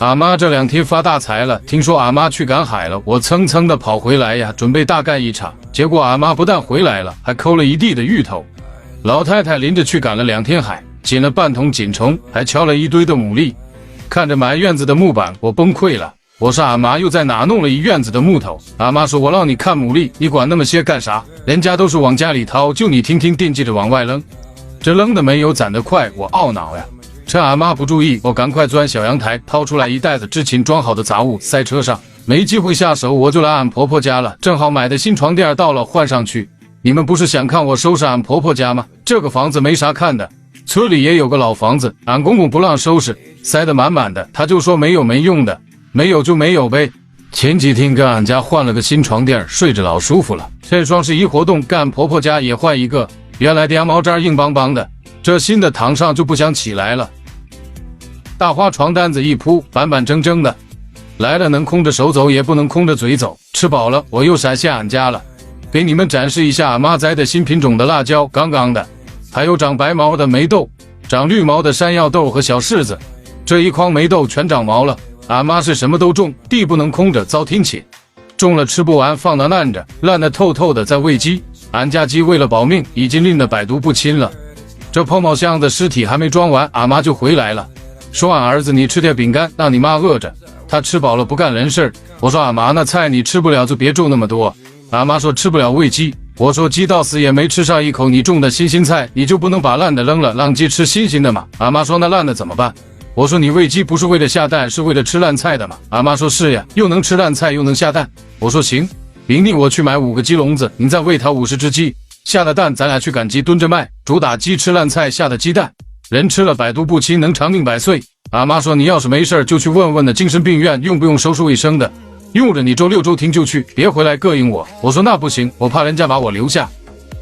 俺妈这2天发大财了，听说俺妈去赶海了，我蹭蹭的跑回来呀，准备大干一场。结果俺妈不但回来了，还抠了一地的芋头。老太太拎着去赶了2天海，捡了半桶锦虫，还敲了一堆的牡蛎。看着满院子的木板，我崩溃了。我说俺妈又在哪弄了一院子的木头？俺妈说我让你看牡蛎，你管那么些干啥？人家都是往家里掏，就你听惦记着往外扔，这扔的没有攒得快，我懊恼呀。趁俺妈不注意，我赶快钻小阳台，掏出来一袋子之前装好的杂物塞车上。没机会下手，我就来俺婆婆家了，正好买的新床垫到了，换上去。你们不是想看我收拾俺婆婆家吗？这个房子没啥看的，村里也有个老房子，俺公公不让收拾，塞得满满的，他就说没有没用的，没有就没有呗。前几天跟俺家换了个新床垫，睡着老舒服了。趁双11活动，干俺婆婆家也换一个，原来的羊毛毡硬邦邦的，这新的躺上就不想起来了。大花床单子一铺，板板正正的。来了能空着手走，也不能空着嘴走。吃饱了，我又闪现俺家了，给你们展示一下俺妈栽的新品种的辣椒，杠杠的，还有长白毛的梅豆，长绿毛的山药豆和小柿子。这一筐梅豆全长毛了。俺妈是什么都种，地不能空着，遭天谴。种了吃不完，放那烂着，烂得透透的，在喂鸡。俺家鸡为了保命，已经淋得百毒不侵了。这泡沫箱的尸体还没装完，俺妈就回来了，说俺儿子你吃点饼干，让你妈饿着，他吃饱了不干人事。我说俺妈那菜你吃不了就别种那么多。俺妈说吃不了喂鸡。我说鸡到死也没吃上一口你种的新鲜菜，你就不能把烂的扔了，让鸡吃新鲜的吗？俺妈说那烂的怎么办？我说你喂鸡不是为了下蛋，是为了吃烂菜的吗？俺妈说是呀，又能吃烂菜又能下蛋。我说行，明天我去买5个鸡笼子，你再喂它50只鸡，下了蛋咱俩去赶鸡蹲着卖，主打鸡吃烂菜下的鸡蛋，人吃了百毒不侵，能长命100岁。俺妈说你要是没事就去问问那精神病院用不用收拾卫生的，用着你周6周停就去，别回来膈应我。我说那不行，我怕人家把我留下。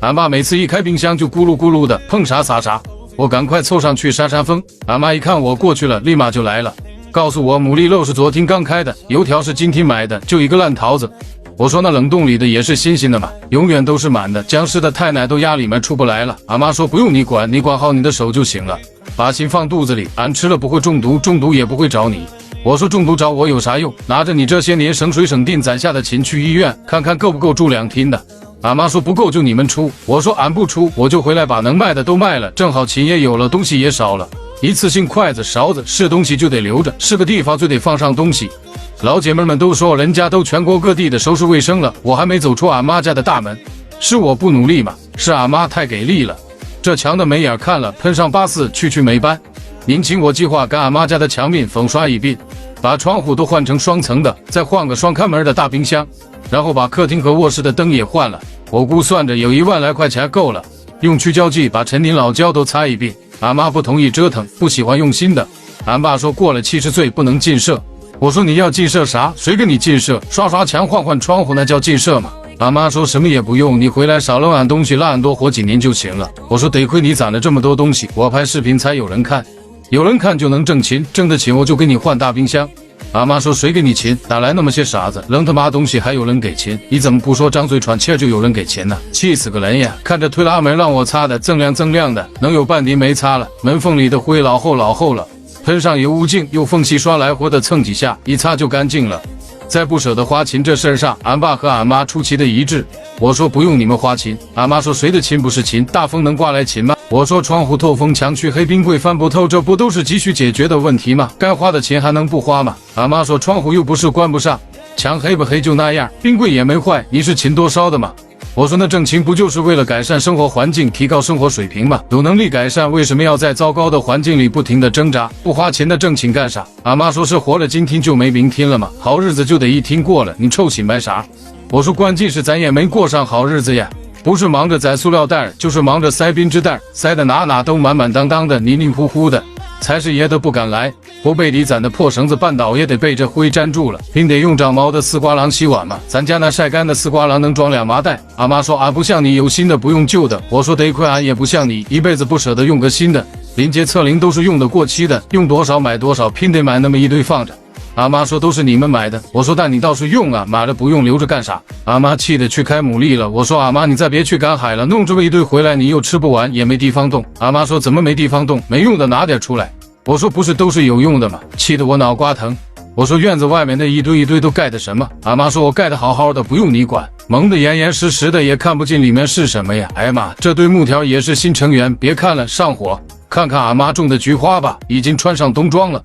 俺妈每次一开冰箱就咕噜咕噜的，碰啥撒啥。我赶快凑上去扇扇风。俺妈一看我过去了，立马就来了，告诉我牡蛎肉是昨天刚开的，油条是今天买的，就一个烂桃子。我说那冷冻里的也是新鲜的嘛，永远都是满的，僵尸的太奶都压里面出不来了。俺妈说不用你管，你管好你的手就行了，把心放肚子里，俺吃了不会中毒，中毒也不会找你。我说中毒找我有啥用？拿着你这些年省水省电攒下的钱去医院看看够不够住2天的。俺妈说不够就你们出。我说俺不出，我就回来把能卖的都卖了，正好钱也有了，东西也少了。一次性筷子勺子是东西就得留着，是个地方就得放上东西。老姐妹们都说人家都全国各地的收拾卫生了，我还没走出俺妈家的大门。是我不努力吗？是俺妈太给力了。这墙的没眼看了，喷上84去美斑。年前我计划赶俺妈家的墙面粉刷一遍，把窗户都换成双层的，再换个双开门的大冰箱，然后把客厅和卧室的灯也换了。我估算着有1万来块钱够了，用去胶剂把陈年老胶都擦一遍。俺妈不同意折腾，不喜欢用新的。俺爸说过了70岁不能进舍。我说你要进舍啥？谁跟你进舍？刷刷墙换换窗户那叫进舍吗？俺妈说什么也不用，你回来少扔俺东西，让俺多活几年就行了。我说得亏你攒了这么多东西，我拍视频才有人看，有人看就能挣钱，挣的钱我就给你换大冰箱。俺妈说谁给你钱？哪来那么些傻子？扔他妈东西还有人给钱？你怎么不说张嘴喘气就有人给钱呢？气死个人呀！看着推拉门让我擦的锃亮的，能有半年没擦了，门缝里的灰老厚了，喷上油污净，用缝隙刷来回的蹭几下，一擦就干净了。在不舍得花钱这事儿上，俺爸和俺妈出奇的一致。我说不用你们花钱，俺妈说谁的钱不是钱？大风能刮来钱吗？我说窗户透风，墙黢黑，冰柜翻不透，这不都是急需解决的问题吗？该花的钱还能不花吗？俺妈说窗户又不是关不上，墙黑不黑就那样，冰柜也没坏，你是钱多烧的吗？我说那挣钱不就是为了改善生活环境，提高生活水平吗？有能力改善，为什么要在糟糕的环境里不停的挣扎？不花钱的挣钱干啥？俺妈说是活了今天就没明天了吗？好日子就得一天过了，你臭醒白啥？我说关键是咱也没过上好日子呀，不是忙着宰塑料袋，就是忙着塞编织袋，塞的哪都满满当当的，泥泥糊糊的，才是爷的不敢来。不被里攒的破绳子绊倒也得被这灰粘住了，并得用长毛的丝瓜瓤洗碗嘛。咱家那晒干的丝瓜瓤能装2麻袋。俺妈说俺不像你有新的不用旧的。我说得亏俺也不像你一辈子不舍得用个新的，临界测铃都是用的过期的，用多少买多少，偏得买那么一堆放着。俺妈说都是你们买的。我说但你倒是用啊，买了不用留着干啥？俺妈气得去开牡蛎了。我说俺妈你再别去赶海了，弄这么一堆回来你又吃不完，也没地方冻。俺妈说怎么没地方冻？没用的拿点出来。我说不是都是有用的吗？气得我脑瓜疼。我说院子外面那一堆一堆都盖的什么？俺妈说我盖的好好的，不用你管，蒙得严严实实的，也看不进里面是什么呀。哎呀妈，这堆木条也是新成员，别看了，上火。看看俺妈种的菊花吧，已经穿上冬装了。